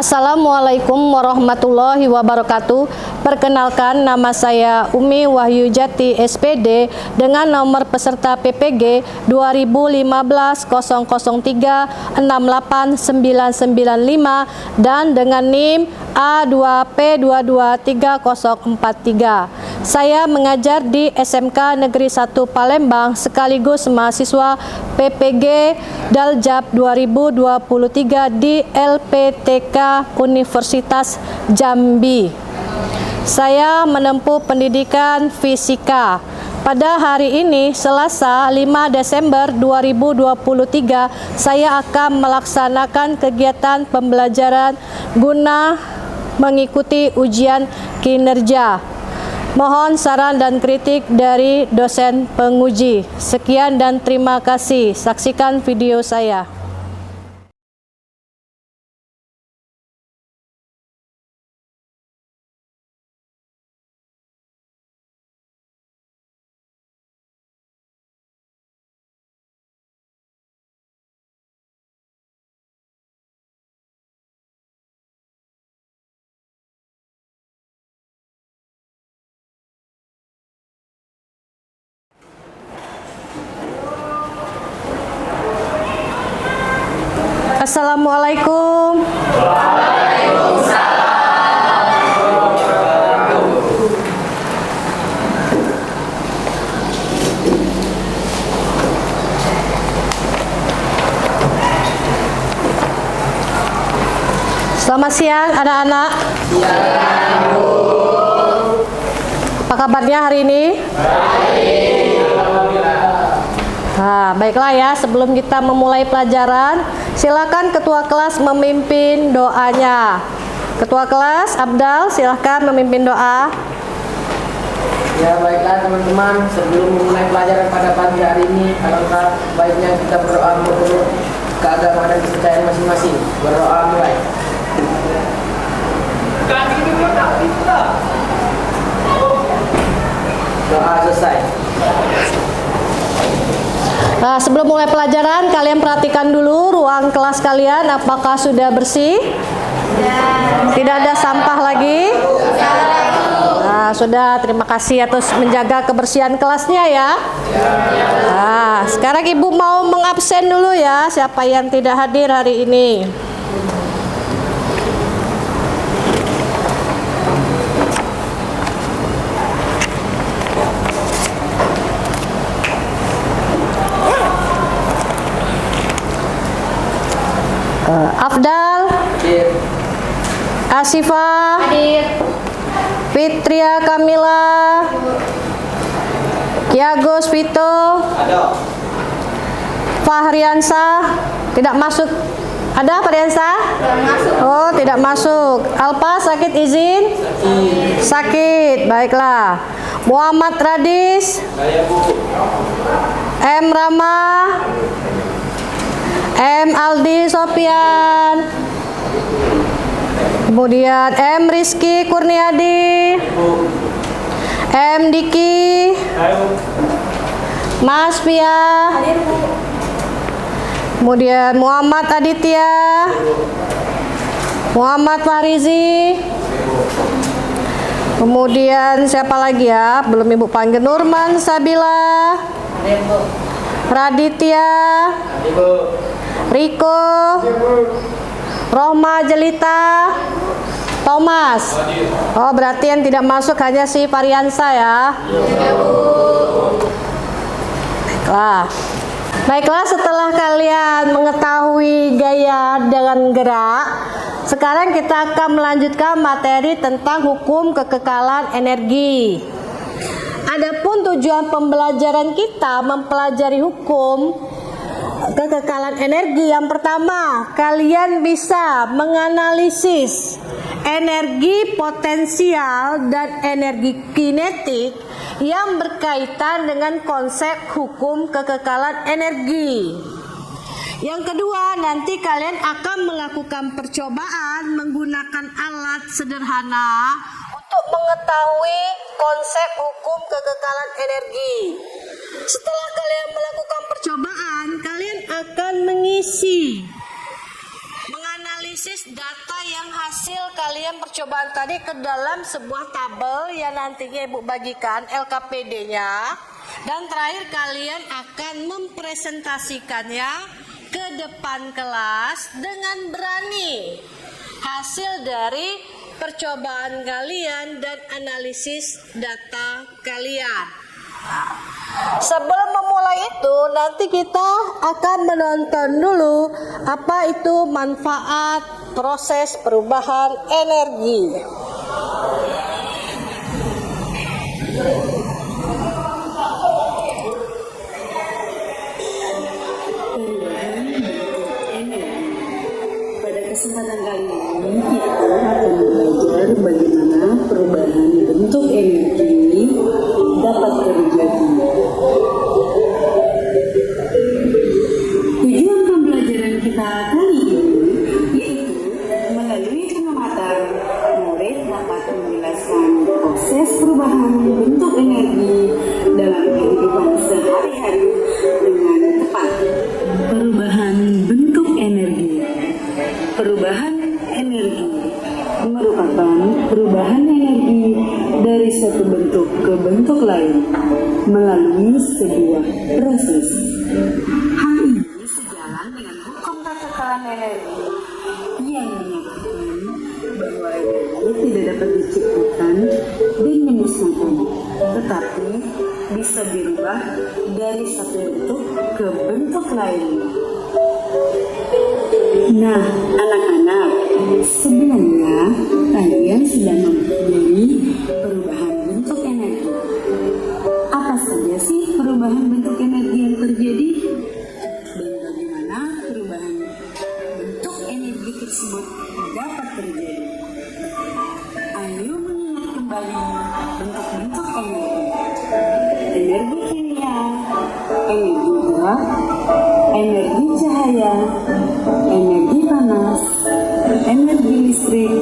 Assalamualaikum warahmatullahi wabarakatuh. Perkenalkan, nama saya Umi Wahyu Jati SPD dengan nomor peserta PPG 2015-003-68995 dan dengan NIM A2P223043. Saya mengajar di SMK Negeri 1 Palembang sekaligus mahasiswa PPG Daljab 2023 di LPTK Universitas Jambi. Saya menempuh pendidikan fisika. Pada hari ini, Selasa 5 Desember 2023, saya akan melaksanakan kegiatan pembelajaran guna mengikuti ujian kinerja. Mohon saran dan kritik dari dosen penguji. Sekian dan terima kasih. Saksikan video saya. Assalamualaikum. Selamat siang anak-anak. Apa kabarnya hari ini? Baiklah ya, sebelum kita memulai pelajaran, silakan ketua kelas memimpin doanya. Ketua kelas Abdal, silakan memimpin doa. Ya, baiklah teman-teman, sebelum memulai pelajaran pada pagi hari ini, alangkah baiknya kita berdoa menurut keagamaan dan kepercayaan masing-masing. Berdoa mulai. Doa selesai. Sebelum mulai pelajaran, kalian perhatikan dulu ruang kelas kalian, apakah sudah bersih? Tidak ada sampah lagi? Sudah, terima kasih atas menjaga kebersihan kelasnya ya. Sekarang Ibu mau mengabsen dulu ya, siapa yang tidak hadir hari ini. Afdal, Hadir. Asifah, Hadir. Fitria Kamila, Kiagos Vito, Fahriansah, tidak masuk. Ada Fahriansah? Oh, tidak masuk. Alpa sakit izin? Sakit, baiklah. Muhammad Radis, M Rama, M Aldi Sofian, kemudian M Rizky Kurniadi, M Diki, Mas Pia, kemudian Muhammad Aditya, Muhammad Farizi, kemudian siapa lagi ya, belum Ibu panggil, Nurman Sabila, Raditya, Riko, Rohma Jelita, Thomas. Oh, berarti yang tidak masuk hanya si Fariansa ya. Baiklah, setelah kalian mengetahui gaya dengan gerak, sekarang kita akan melanjutkan materi tentang hukum kekekalan energi. Adapun tujuan pembelajaran kita mempelajari hukum kekekalan energi, yang pertama, kalian bisa menganalisis energi potensial dan energi kinetik yang berkaitan dengan konsep hukum kekekalan energi. Yang kedua, nanti kalian akan melakukan percobaan menggunakan alat sederhana untuk mengetahui konsep hukum kekekalan energi. Setelah kalian melakukan percobaan, kalian akan mengisi, menganalisis analisis data yang hasil kalian percobaan tadi ke dalam sebuah tabel yang nantinya Ibu bagikan LKPD-nya. Dan terakhir kalian akan mempresentasikannya ke depan kelas dengan berani hasil dari percobaan kalian dan analisis data kalian. Sebelum memulai itu, nanti kita akan menonton dulu apa itu manfaat proses perubahan energi. Pada kesempatan kali ini kita akan belajar bagaimana perubahan bentuk energi dapat terjadi. Tujuan pembelajaran kita kali ini yaitu melalui pengamatan murid dapat menjelaskan proses perubahan bentuk energi dalam kehidupan sehari-hari dengan tepat. Perubahan bentuk energi. Perubahan energi merupakan perubahan energi dari suatu bentuk ke bentuk lain melalui sebuah proses. Hal ini sejalan dengan hukum kekekalan energi yang menyatakan bahwa energi tidak dapat diciptakan dan dimusnahkan, tetapi bisa dirubah dari satu bentuk ke bentuk lain. Nah, anak-anak, sebelumnya kalian sudah mempelajari perubahan bentuk energi. Apa saja sih perubahan bentuk energi yang terjadi? Dan bagaimana perubahan bentuk energi tersebut dapat terjadi? Ayo mengingat kembali bentuk-bentuk energi. Energi kimia, energi gerak, energi cahaya, energi panas, energi listrik,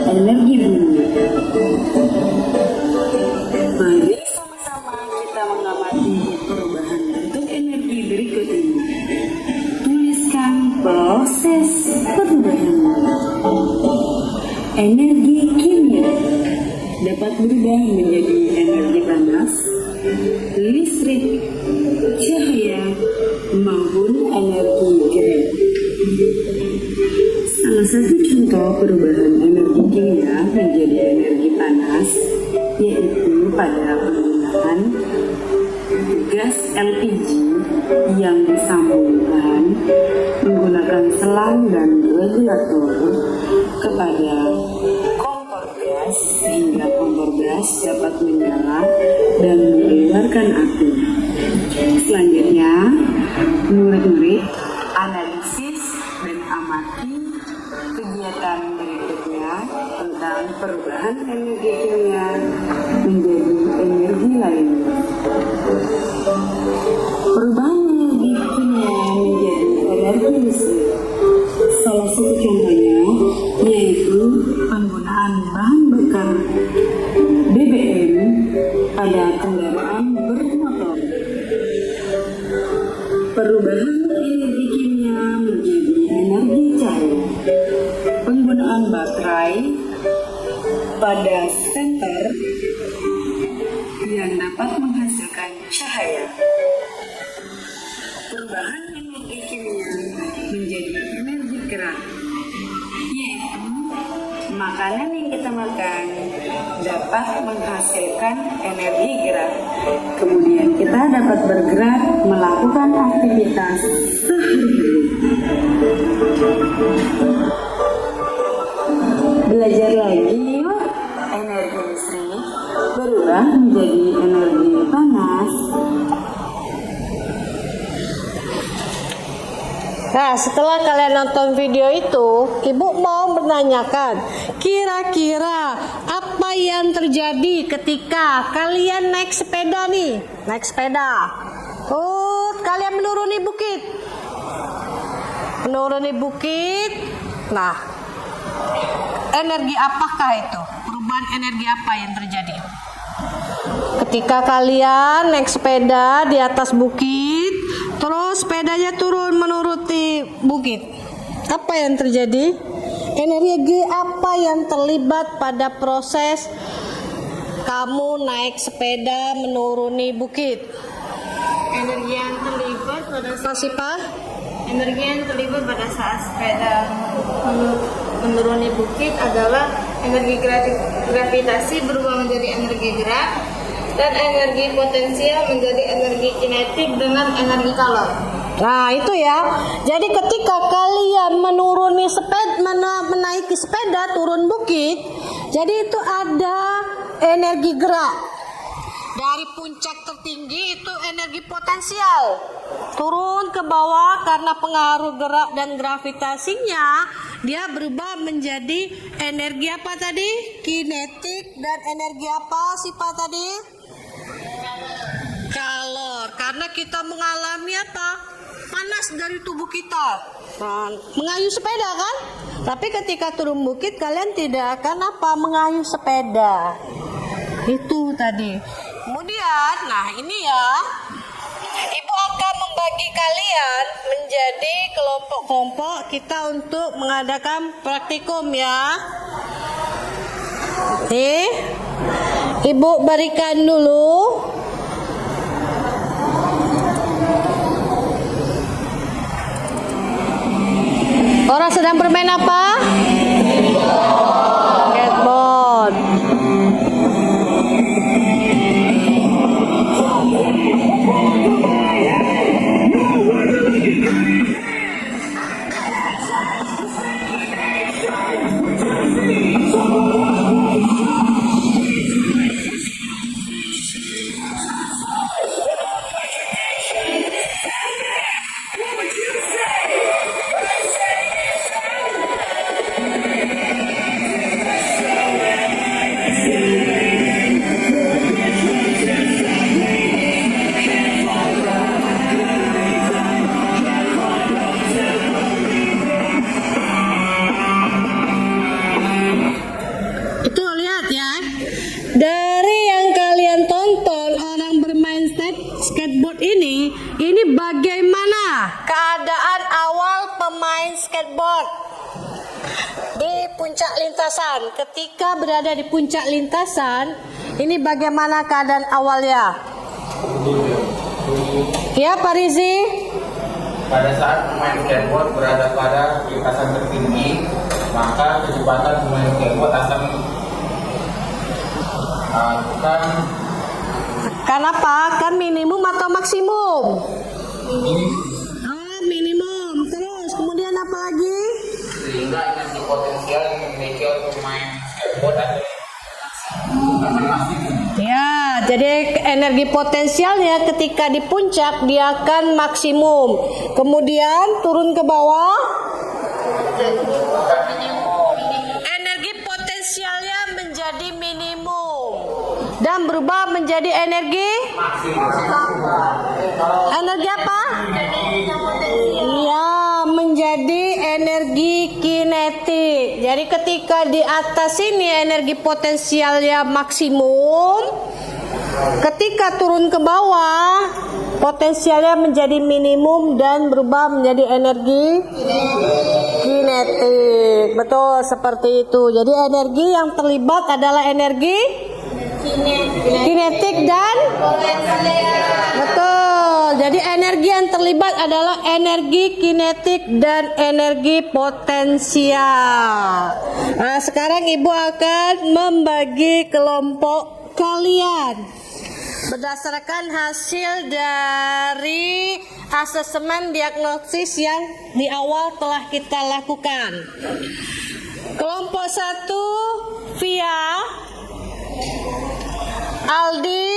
energi bumi. Mari sama-sama kita mengamati perubahan bentuk energi berikut ini. Tuliskan proses perubahan. Energi kimia dapat berubah menjadi energi panas, listrik, cahaya, maupun energi gerak. Salah satu contoh perubahan energi kimia menjadi energi panas yaitu pada penggunaan gas LPG yang disambungkan menggunakan selang dan regulator kepada kompor gas sehingga kompor gas dapat menyala dan mengeluarkan api. Selanjutnya, murid-murid analisis dan amati kegiatan berikutnya tentang perubahan energi kimia menjadi energi lainnya. Perubahan energi kimia menjadi energi listrik. Salah satu contohnya yaitu penggunaan bahan bakar BBM pada kendaraan bermotor. Perubahan energi kimia menjadi energi cahaya. Penggunaan baterai pada senter yang dapat menghasilkan cahaya. Perubahan energi kimia menjadi energi gerak, yaitu makanan yang kita makan dapat menghasilkan energi gerak. Kemudian kita dapat bergerak melakukan aktivitas sehari-hari. Belajar lagi yuk. Energi listrik berubah menjadi energi panas. Nah, setelah kalian nonton video itu, Ibu mau menanyakan, kira-kira apa yang terjadi ketika kalian naik sepeda nih? Naik sepeda. Kalian menuruni bukit. Menuruni bukit. Nah, energi apakah itu? Perubahan energi apa yang terjadi? Ketika kalian naik sepeda di atas bukit, terus sepedanya turun menuruti bukit, apa yang terjadi? Energi apa yang terlibat pada proses kamu naik sepeda menuruni bukit? Energi yang terlibat pada Siapa? energi yang terlibat pada saat sepeda menuruni bukit adalah energi gravitasi berubah menjadi energi gerak dan energi potensial menjadi energi kinetik dengan energi kalor. Nah itu ya. Jadi ketika kalian menuruni sepeda, menaiki sepeda turun bukit, jadi itu ada energi gerak. Dari puncak tertinggi itu energi potensial. Turun ke bawah karena pengaruh gerak dan gravitasinya, dia berubah menjadi energi apa tadi? Kinetik. Dan energi apa sifat tadi? Kalor. Karena kita mengalami apa? Panas dari tubuh kita. Mengayuh sepeda kan? Tapi ketika turun bukit kalian tidak akan apa? Mengayuh sepeda. Itu tadi. Kemudian, nah ini ya, Ibu akan membagi kalian menjadi kelompok-kelompok kita untuk mengadakan praktikum ya. Nih, Ibu berikan dulu. Orang sedang bermain apa? Skateboard. Itu lihat ya. Dari yang kalian tonton orang bermain skateboard ini bagaimana keadaan awal pemain skateboard di puncak lintasan. Ketika berada di puncak lintasan, ini bagaimana keadaan awalnya? Ya, Pak Rizi. Pada saat pemain skateboard berada pada lintasan tertinggi, maka kecepatan pemain skateboard akan Kenapa? Kan minimum atau maksimum? Minimum. Terus kemudian apa lagi? sehingga energi potensial yang dimiliki oleh pemain skateboard akan maksimum. Ya, jadi energi potensialnya ketika di puncak dia akan maksimum. Kemudian turun ke bawah. Energi potensialnya menjadi minimum dan berubah menjadi energi apa? Ya, menjadi energi kinetik. Jadi ketika di atas ini energi potensialnya maksimum, ketika turun ke bawah potensialnya menjadi minimum dan berubah menjadi energi kinetik. Betul, seperti itu. Jadi energi yang terlibat adalah energi kinetik dan betul. Jadi energi yang terlibat adalah energi kinetik dan energi potensial. Nah, sekarang Ibu akan membagi kelompok kalian berdasarkan hasil dari asesmen diagnosis yang di awal telah kita lakukan. Kelompok 1 Via, Aldi,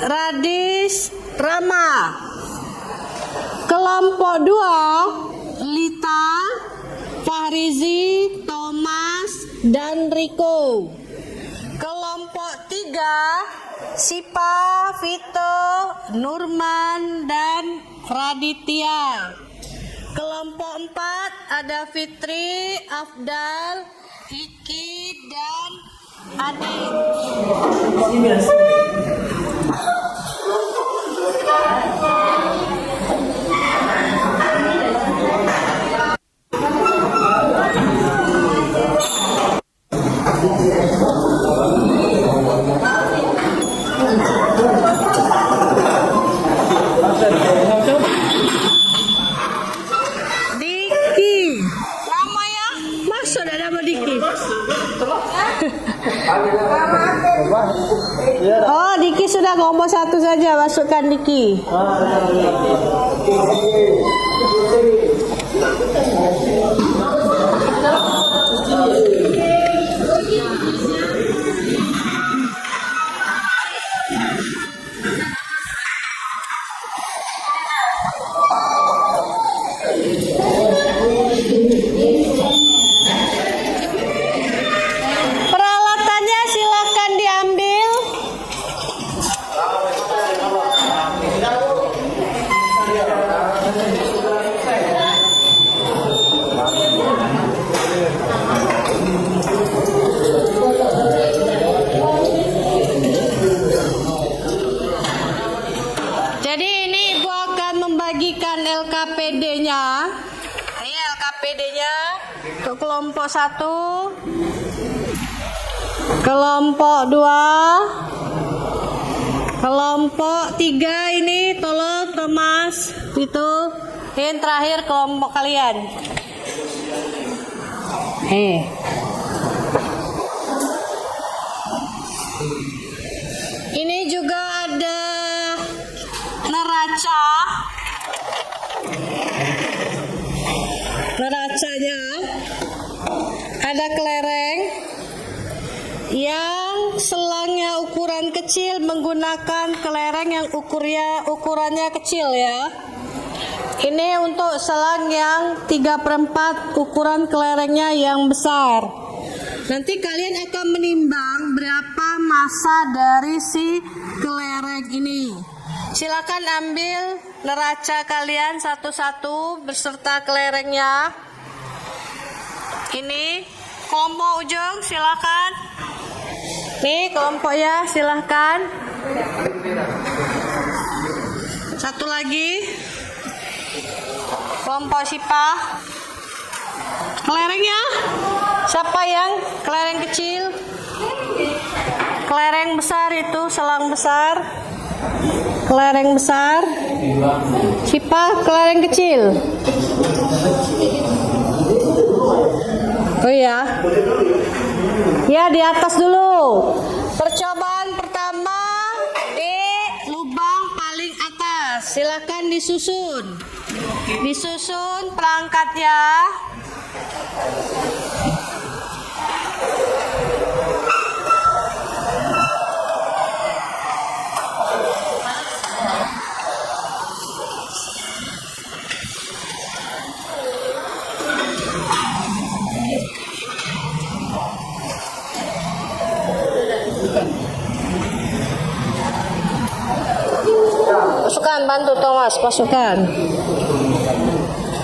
Radis, Rama. Kelompok 2 Lita, Fahrizi, Thomas, dan Riko. Kelompok 3 Sipa, Vito, Nurman, dan Raditya. Kelompok 4 ada Fitri, Afdal, Vicky, dan Adit. sama Diki. Oh, Diki sudah kelompok 1 saja, masukkan Diki. Peralatannya silakan diambil. Jadi ini Ibu akan membagikan LKPD-nya. Ini LKPD-nya untuk kelompok 1, kelompok 2, kelompok 3 ini tolong Thomas itu. Yang terakhir kelompok kalian. Ini juga ada neracanya, ada kelereng yang selangnya ukuran kecil, menggunakan kelereng yang ukurannya kecil ya. Ini untuk selang yang 3/4 ukuran kelerengnya yang besar. Nanti kalian akan menimbang berapa massa dari si kelereng ini. Silakan ambil neraca kalian satu-satu beserta kelerengnya. Ini kelompok ujung, silakan. Nih kelompok ya, silakan. Satu lagi. Kelompok Sipa. Kelerengnya siapa yang kelereng kecil? Kelereng besar itu selang besar. Kelereng besar. Sipa kelereng kecil. Oh ya. Ya di atas dulu. Percobaan pertama di lubang paling atas. Silakan disusun. Disusun perangkatnya. Masukkan, bantu Thomas, masukkan.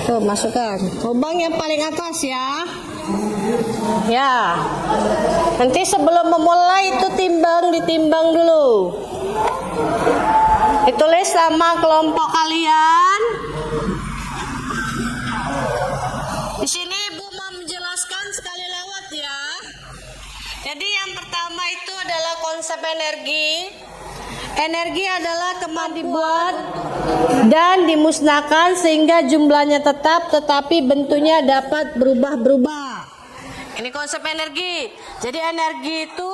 Tuh, masukkan. Lubang yang paling atas ya. Ya. Nanti sebelum memulai itu ditimbang dulu. Ditulis sama kelompok kalian. Di sini Ibu mau menjelaskan sekali lewat ya. Jadi yang pertama itu adalah konsep energi. Energi adalah kemampuan dibuat dan dimusnahkan sehingga jumlahnya tetap tetapi bentuknya dapat berubah-berubah. Ini konsep energi. Jadi energi itu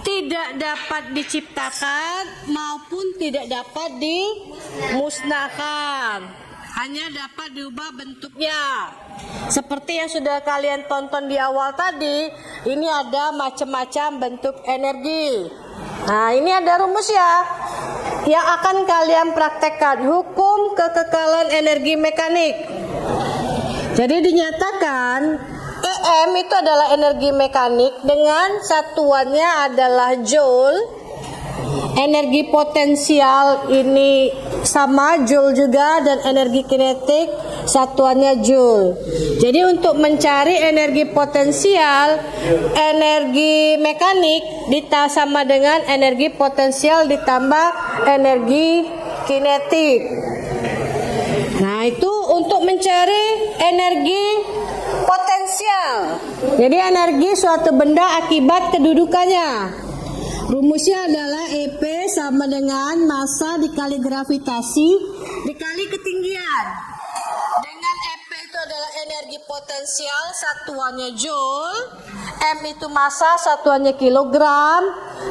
tidak dapat diciptakan maupun tidak dapat dimusnahkan. Hanya dapat diubah bentuknya. Seperti yang sudah kalian tonton di awal tadi, ini ada macam-macam bentuk energi. Nah, ini ada rumus ya yang akan kalian praktekkan, hukum kekekalan energi mekanik. Jadi dinyatakan EM itu adalah energi mekanik dengan satuannya adalah joule. Energi potensial ini sama joule juga, dan energi kinetik satuannya joule. Jadi untuk mencari energi potensial, energi mekanik sama dengan energi potensial ditambah energi kinetik. Nah, itu untuk mencari energi potensial. Jadi energi suatu benda akibat kedudukannya. Rumusnya adalah EP sama dengan massa dikali gravitasi dikali ketinggian. Dengan EP itu adalah energi energi potensial satuannya joule, M itu massa satuannya kilogram.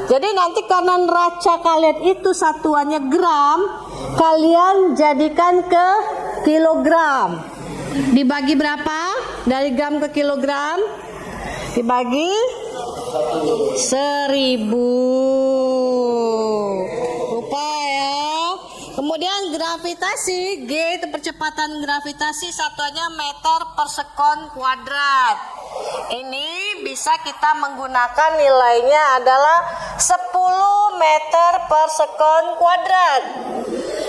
Jadi nanti karena neraca kalian itu satuannya gram, kalian jadikan ke kilogram. Dibagi berapa? Dari gram ke kilogram? Dibagi 1000. Lupa ya. Kemudian gravitasi, G itu percepatan gravitasi, satuannya meter per sekon kuadrat. Ini bisa kita menggunakan nilainya adalah 10 meter per sekon kuadrat.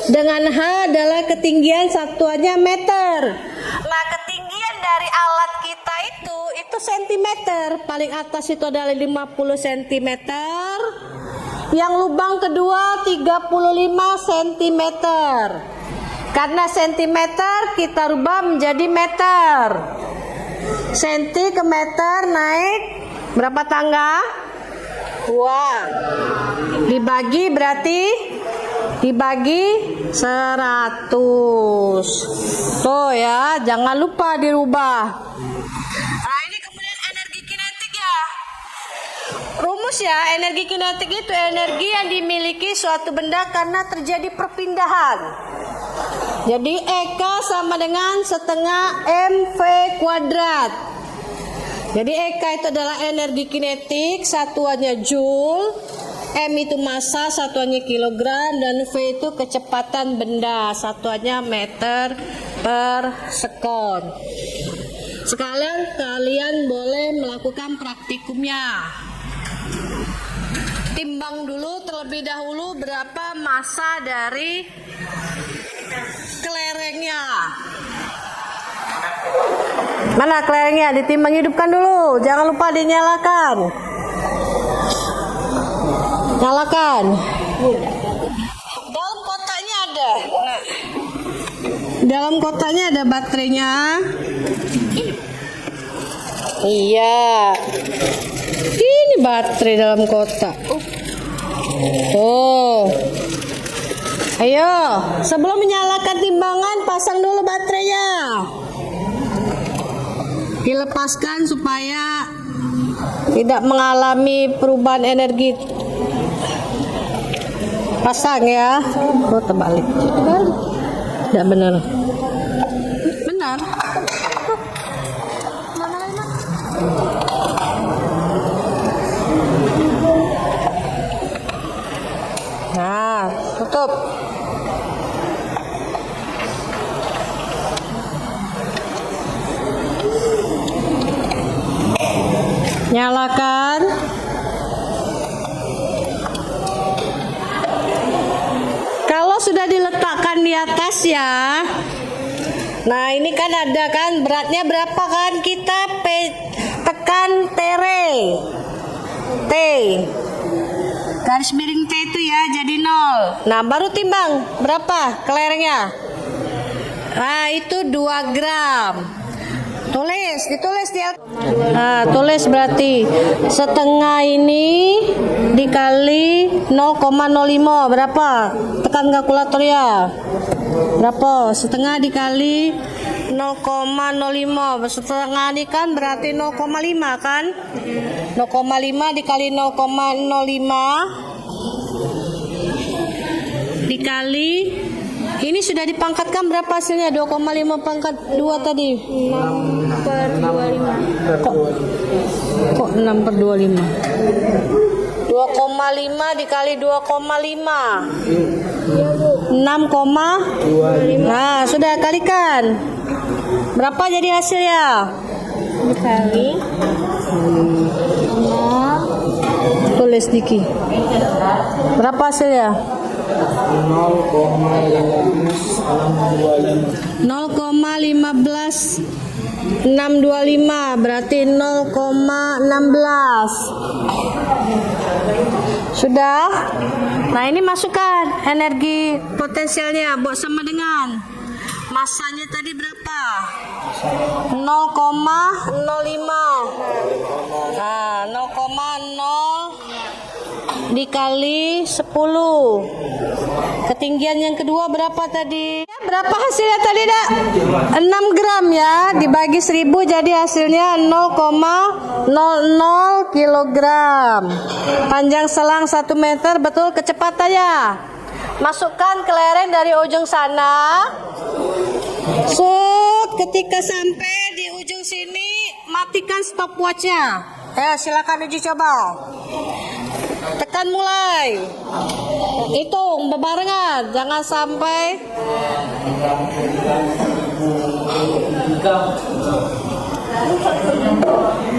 Dengan H adalah ketinggian, satuannya meter. Nah, ketinggian dari alat kita itu sentimeter. Paling atas itu adalah 50 cm. Yang lubang kedua 35 cm. Karena sentimeter kita rubah menjadi meter. Senti ke meter naik berapa tangga? 2. Dibagi berarti dibagi 100. Tuh ya, jangan lupa dirubah. Nah, ini kemudian energi kinetik ya. Rumus ya, energi kinetik itu energi yang dimiliki suatu benda karena terjadi perpindahan. Jadi EK sama dengan setengah MV kuadrat. Jadi EK itu adalah energi kinetik, satuannya joule, M itu massa, satuannya kilogram, dan V itu kecepatan benda, satuannya meter per sekon. Sekalian kalian boleh melakukan praktikumnya. Timbang dulu terlebih dahulu berapa massa dari kelerengnya. Mana kelerengnya? Ditimbang, hidupkan dulu. Jangan lupa dinyalakan. Nyalakan. Dalam kotaknya ada. Nah, dalam kotaknya ada baterainya. Iya. Ini baterai dalam kotak. Oh. Ayo, sebelum menyalakan timbangan, pasang dulu baterainya. Dilepaskan supaya tidak mengalami perubahan energi. Pasang ya. Oh, terbalik. Tidak benar. Benar. Nah, tutup. Nyalakan. Kalau sudah diletakkan di atas ya. Nah, ini kan ada kan beratnya berapa kan, kita tekan T. Garis miring T itu ya jadi 0. Nah, baru timbang berapa kelerengnya. Nah, itu 2 gram. Ditulis dia. Nah, tulis berarti setengah ini dikali 0,05 berapa? Tekan kalkulator ya. Berapa? Setengah dikali 0,05. Setengah ini kan berarti 0,5 kan? 0,5 dikali 0,05 dikali, ini sudah dipangkatkan berapa hasilnya? 2,5 pangkat 2 tadi. 6/25. Kok 6/25? 2,5 dikali 2,5. 6,25. Nah, sudah kalikan. Berapa jadi hasilnya? Dikali 0. Tulis Diki. Berapa hasilnya? 0,15625 berarti 0,16. Sudah. Nah, ini masukkan energi potensialnya buat sama dengan masanya tadi berapa? 0,05. Nah, 0,005 dikali 10. Ketinggian yang kedua berapa tadi? Berapa hasilnya tadi, Dak? 6 gram ya, dibagi 1000 jadi hasilnya 0,00 kilogram. Panjang selang 1 meter, betul kecepatannya. Masukkan kelereng dari ujung sana. Ketika sampai di ujung sini, matikan stopwatchnya. Silakan uji coba. Tekan mulai. Hitung berbarengan, jangan sampai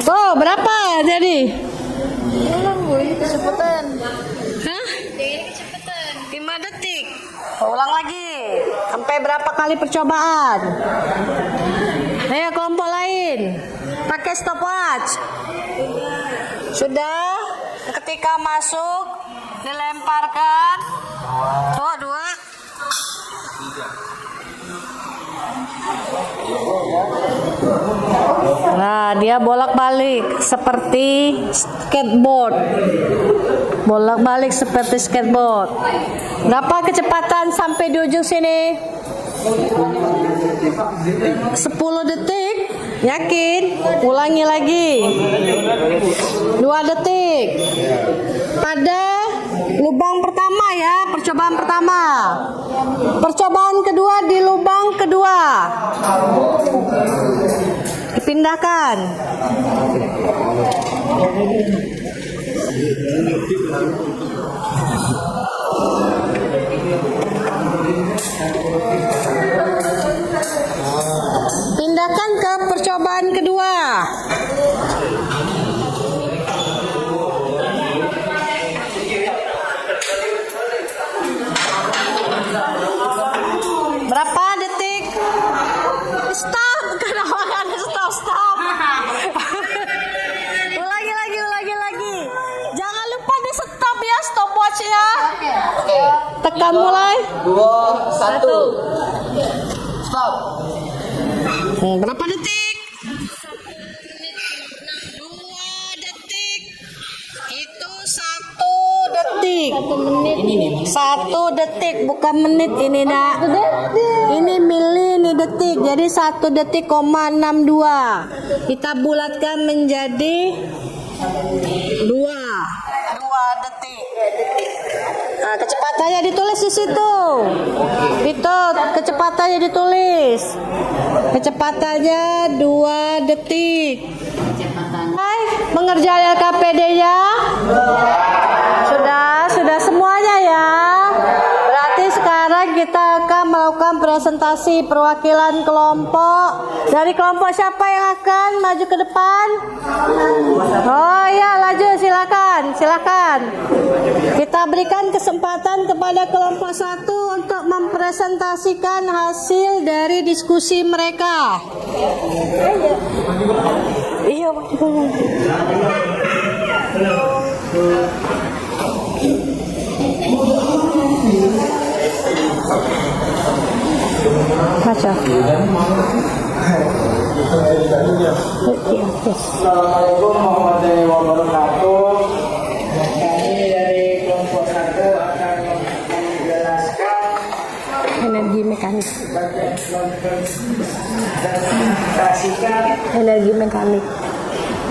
tuh berapa jadi? Kecepatan. Hah? Ini kecepatan. 5 detik. Ulang lagi. Sampai berapa kali percobaan? Ayo kelompok lain. Pakai stopwatch. Sudah? Ketika masuk dilemparkan. Tuh, 2. Nah, dia bolak-balik seperti skateboard. Bolak-balik seperti skateboard. Berapa kecepatan sampai di ujung sini? 10 detik. Yakin? Ulangi lagi. 2 detik. Pada lubang pertama ya, percobaan pertama. Percobaan kedua di lubang kedua. Dipindahkan. Pindahkan ke percobaan kedua. Berapa detik? Stop. Kenapa ada stop? Ulangi lagi. Jangan lupa di stop ya, stopwatch-nya. Tekan mulai. 2, 1. Stop. Berapa detik? 2 detik. Itu 1 detik. 1 detik bukan menit ini, Nak. Ini mili, ini detik. Jadi 1 detik, 62. Kita bulatkan menjadi 2 detik. Nah, kecepatannya ditulis di situ. Itu kecepatannya ditulis. Kecepatannya 2 detik. Hai, mengerjakan LKPD-nya? Sudah semuanya ya. Berarti sekarang kita akan melakukan presentasi perwakilan kelompok. Dari kelompok siapa yang akan maju ke depan? Oh ya, laju, silakan. Kita berikan kesempatan kepada kelompok 1 untuk mempresentasikan hasil dari diskusi mereka. Iya, baca. Assalamualaikum warahmatullahi wabarakatuh. Kami dari kelompok 1 akan menjelaskan Energi mekanik. energi mekanik.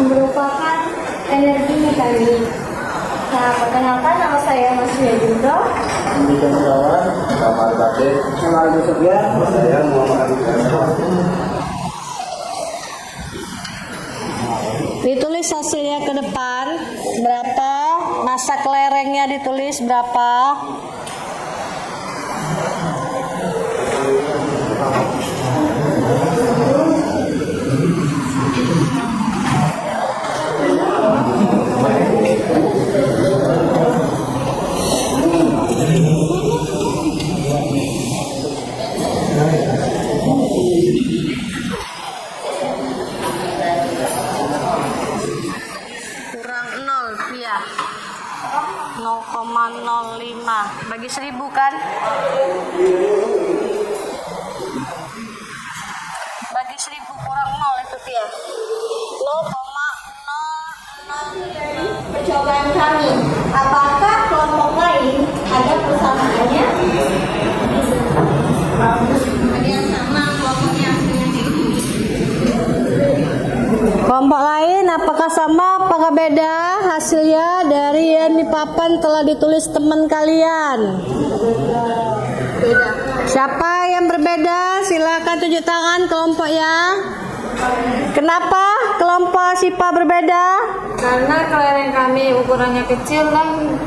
Merupakan energi mekanik. Nah, perkenalkan nama saya Mas Yudro. Ditulis hasilnya ke depan berapa, masa kelerengnya ditulis berapa. Kurang 0 ya, 0,05 bagi 1000 kan? Bagi 1000 kurang 0 itu ya, 0,005. Percobaan kami, apakah ada persamaannya? Ada yang sama kelompoknya hasilnya gitu. Kelompok lain apakah sama apakah beda hasilnya dari yang di papan telah ditulis teman kalian? Beda. Siapa yang berbeda? Silakan tunjuk tangan kelompoknya. Kenapa kelompok SIPA berbeda? Karena kelereng kami ukurannya kecil dan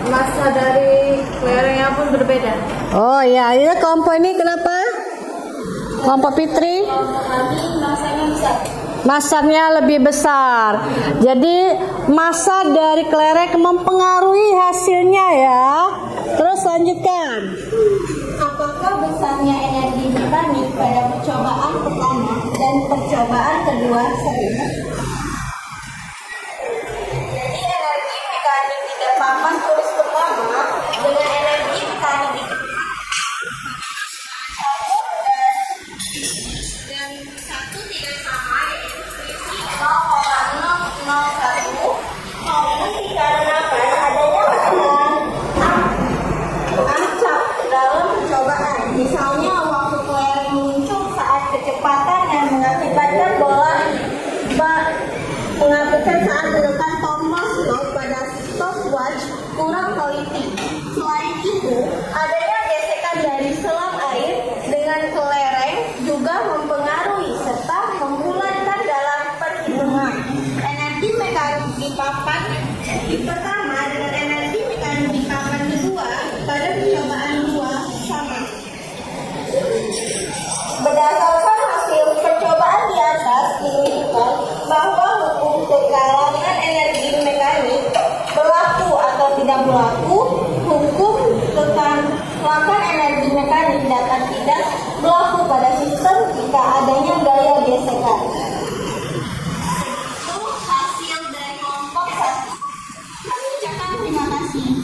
massa dari kelerengnya pun berbeda. Oh ya, ini kelompok ini kenapa? Kelompok Fitri? Kelompok kami massanya besar. Masanya lebih besar. Jadi massa dari kelereng mempengaruhi hasilnya ya. Terus lanjutkan. Apakah besarnya energi mekanik pada percobaan pertama dan percobaan kedua sama? Jadi energi mekanik di papan tulis pertama dengan energi mekanik di dan satu tidak sama, yaitu selisih 0,001 maupun dikarenakan adanya acak dalam percobaan. Misalnya waktu kelereng muncul saat kecepatan yang mengakibatkan bola mengakibatkan saat menekan tombol stop pada stopwatch kurang teliti. Selain itu, adanya gesekan dari selang air dengan kelereng juga mempengaruhi serta membulatkan dalam perhitungan. Energi mekanik di papan pertama dengan energi mekanik di papan kedua pada percobaan dua sama. Berdasarkan hasil percobaan di atas menunjukkan bahwa hukum kekalangan energi mekanik berlaku atau tidak berlaku. Hukum kekalangan energi mekanik dapat tidak berlaku pada sistem jika adanya gaya gesekan. Itu hasil dari kelompok 1. Kami ucapkan terima kasih.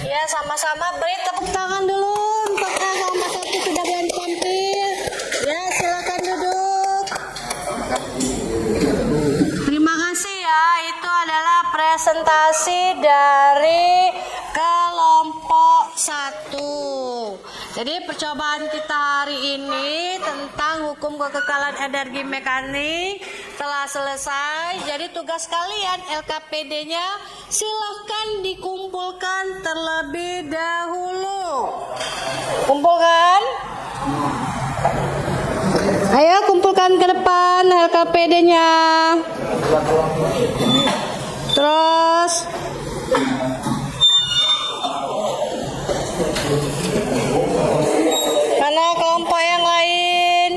Ya, sama-sama beri tepuk tangan dulu untuk kelompok 1 sudah mulai tampil. Ya, silakan duduk. Terima kasih ya. Itu adalah presentasi dari kelompok 1. Jadi percobaan kita hari ini tentang hukum kekekalan energi mekanik telah selesai. Jadi tugas kalian LKPD-nya silahkan dikumpulkan terlebih dahulu. Kumpulkan. Ayo kumpulkan ke depan LKPD-nya. Terus mana kelompok yang lain?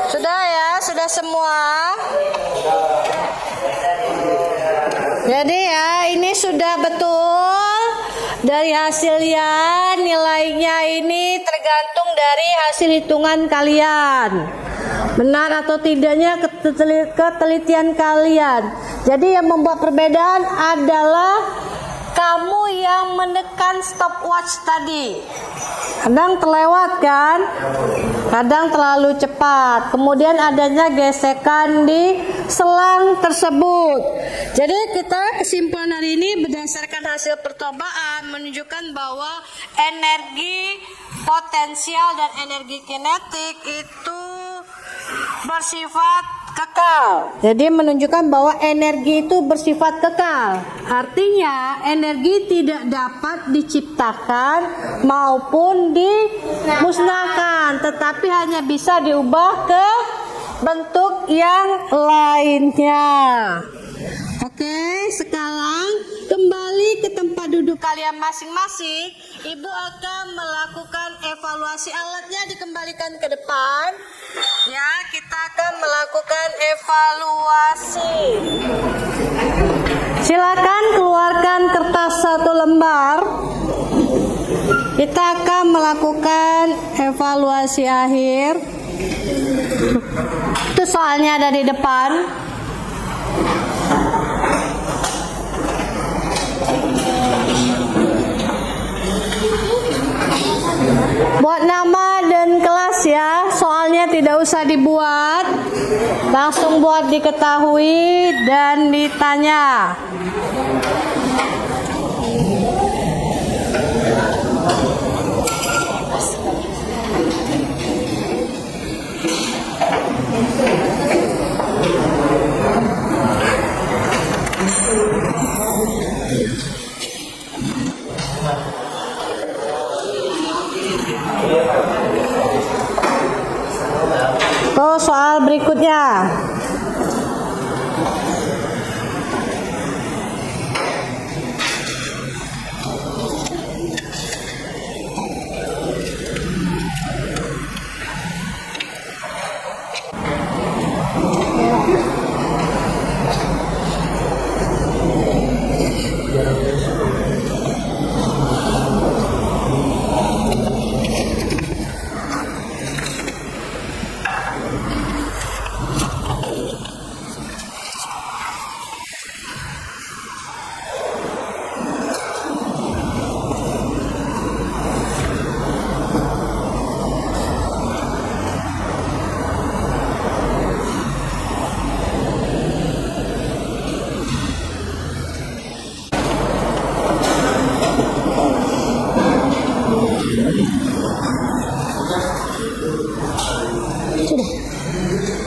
Sudah ya, sudah semua. Jadi ya, ini sudah betul. Dari hasilnya, nilainya ini tergantung dari hasil hitungan kalian. Benar atau tidaknya ketelitian kalian. Jadi yang membuat perbedaan adalah kamu yang menekan stopwatch tadi. Kadang terlewat kan? Kadang terlalu cepat. Kemudian adanya gesekan di selang tersebut. Jadi kita kesimpulan hari ini berdasarkan hasil percobaan menunjukkan bahwa energi potensial dan energi kinetik itu bersifat kekal. Jadi menunjukkan bahwa energi itu bersifat kekal. Artinya energi tidak dapat diciptakan maupun dimusnahkan, tetapi hanya bisa diubah ke bentuk yang lainnya. Oke, sekarang kembali ke tempat duduk kalian masing-masing. Ibu akan melakukan evaluasi, alatnya dikembalikan ke depan. Ya, kita akan melakukan evaluasi. Silakan keluarkan kertas 1 lembar. Kita akan melakukan evaluasi akhir. Itu soalnya ada di depan. Buat nama dan kelas ya. usah dibuat, langsung buat diketahui dan ditanya. Tuh soal berikutnya.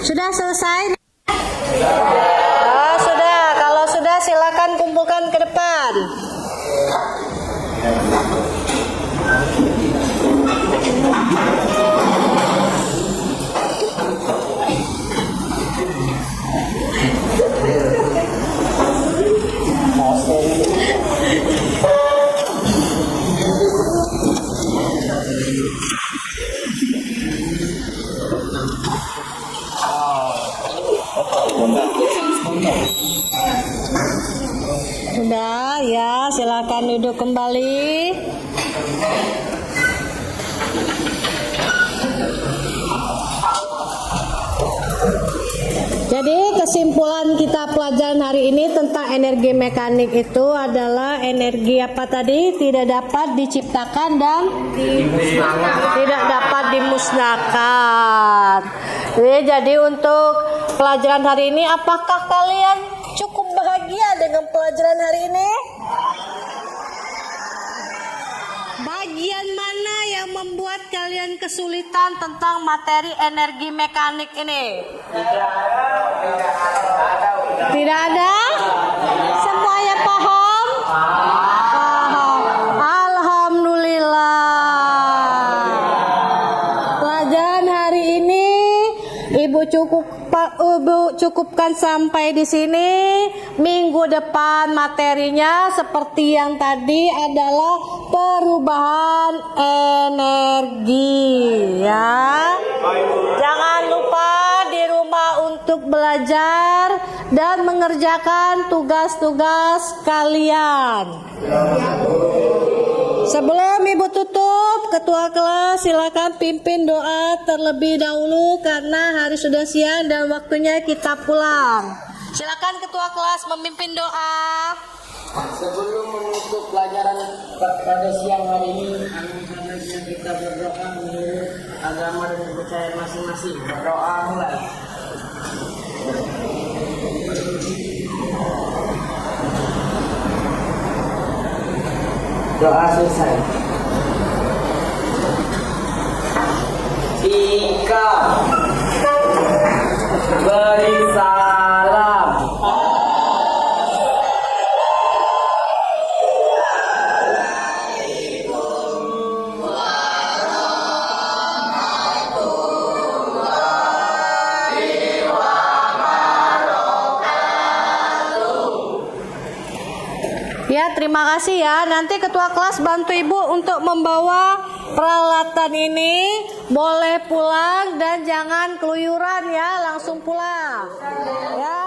Sudah selesai? Oh, sudah. Kalau sudah silakan kumpulkan ke depan. Sudah ya, silakan duduk kembali. Jadi kesimpulan kita pelajaran hari ini tentang energi mekanik itu adalah energi apa tadi? Tidak dapat diciptakan dan tidak dapat dimusnahkan. Jadi untuk pelajaran hari ini, apakah kalian cukup bahagia dengan pelajaran hari ini? Bagian mana yang membuat kalian kesulitan tentang materi energi mekanik ini? Tidak ada? Semuanya paham? Paham. Alhamdulillah. Pelajaran hari ini Ibu cukupkan sampai di sini. Minggu depan materinya seperti yang tadi adalah perubahan energi ya. Jangan lupa di rumah untuk belajar dan mengerjakan tugas-tugas kalian. Sebelum Ibu tutup, Ketua kelas silakan pimpin doa terlebih dahulu karena hari sudah siang dan waktunya kita pulang. Silakan Ketua kelas memimpin doa. Sebelum menutup pelajaran pada siang hari ini, alhamdulillah kita berdoa menurut agama dan kepercayaan masing-masing. Berdoa mulai. Doa selesai. Ika beri salam. Ya, terima kasih ya. Nanti ketua kelas bantu Ibu untuk membawa peralatan ini. Boleh pulang dan jangan keluyuran ya, langsung pulang. Ya.